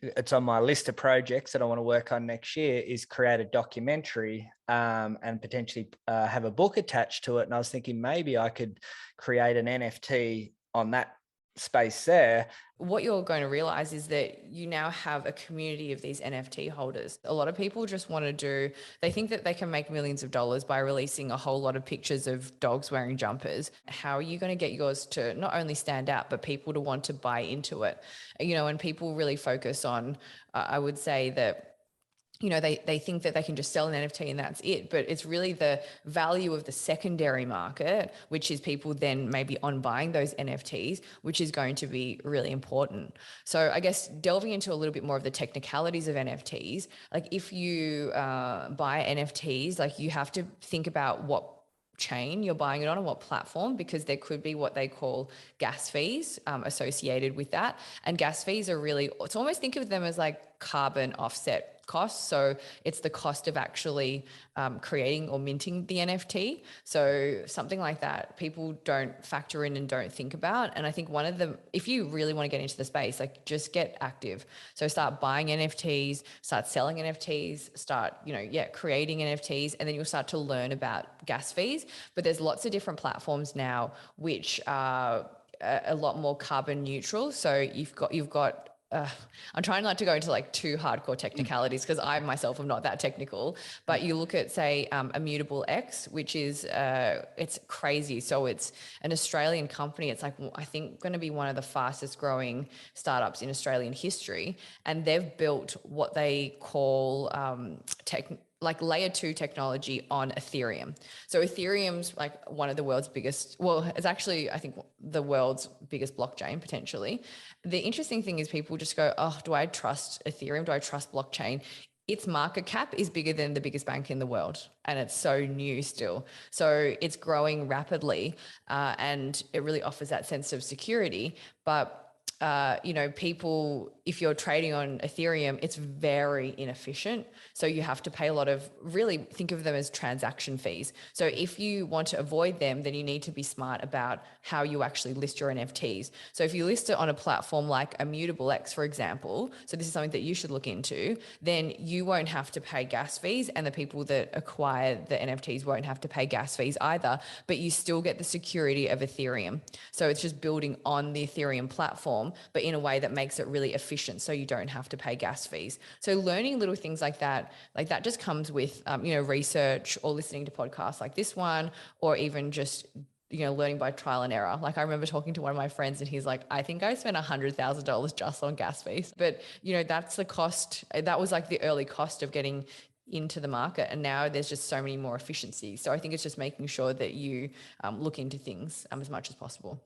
it's on my list of projects that I want to work on next year is create a documentary and potentially have a book attached to it. And I was thinking maybe I could create an NFT on that space there. What you're going to realize is that you now have a community of these NFT holders. A lot of people just want to they think that they can make millions of dollars by releasing a whole lot of pictures of dogs wearing jumpers. How are you going to get yours to not only stand out, but people to want to buy into it? And people really focus on, I would say that they think that they can just sell an NFT and that's it. But it's really the value of the secondary market, which is people then maybe on buying those NFTs, which is going to be really important. So I guess delving into a little bit more of the technicalities of NFTs, like if you buy NFTs, like you have to think about what chain you're buying it on and what platform, because there could be what they call gas fees associated with that. And gas fees are really, it's almost think of them as like carbon offset costs. So it's the cost of actually creating or minting the NFT. So something like that people don't factor in and don't think about. And I think one of them, if you really want to get into the space, like just get active. So start buying NFTs, start selling NFTs, start, creating NFTs, and then you'll start to learn about gas fees. But there's lots of different platforms now which are a lot more carbon neutral. So you've got I'm trying not to go into like too hardcore technicalities because I myself am not that technical, but you look at say Immutable X, which is it's crazy. So it's an Australian company. It's like, I think going to be one of the fastest growing startups in Australian history. And they've built what they call like layer 2 technology on Ethereum. So Ethereum's like one of the world's biggest, well, it's actually, I think, the world's biggest blockchain potentially. The interesting thing is people just go, oh, do I trust Ethereum? Do I trust blockchain? Its market cap is bigger than the biggest bank in the world, and it's so new still. So it's growing rapidly, and it really offers that sense of security. But people, if you're trading on Ethereum, it's very inefficient. So you have to pay a lot of, really think of them as transaction fees. So if you want to avoid them, then you need to be smart about how you actually list your NFTs. So if you list it on a platform like Immutable X, for example, so this is something that you should look into, then you won't have to pay gas fees, and the people that acquire the NFTs won't have to pay gas fees either, but you still get the security of Ethereum. So it's just building on the Ethereum platform, but in a way that makes it really efficient, so you don't have to pay gas fees. So learning little things like that just comes with research or listening to podcasts like this one, or even just learning by trial and error. Like I remember talking to one of my friends and he's like, I think I spent $100,000 just on gas fees. But that's the cost. That was like the early cost of getting into the market, and now there's just so many more efficiencies. So I think it's just making sure that you look into things as much as possible.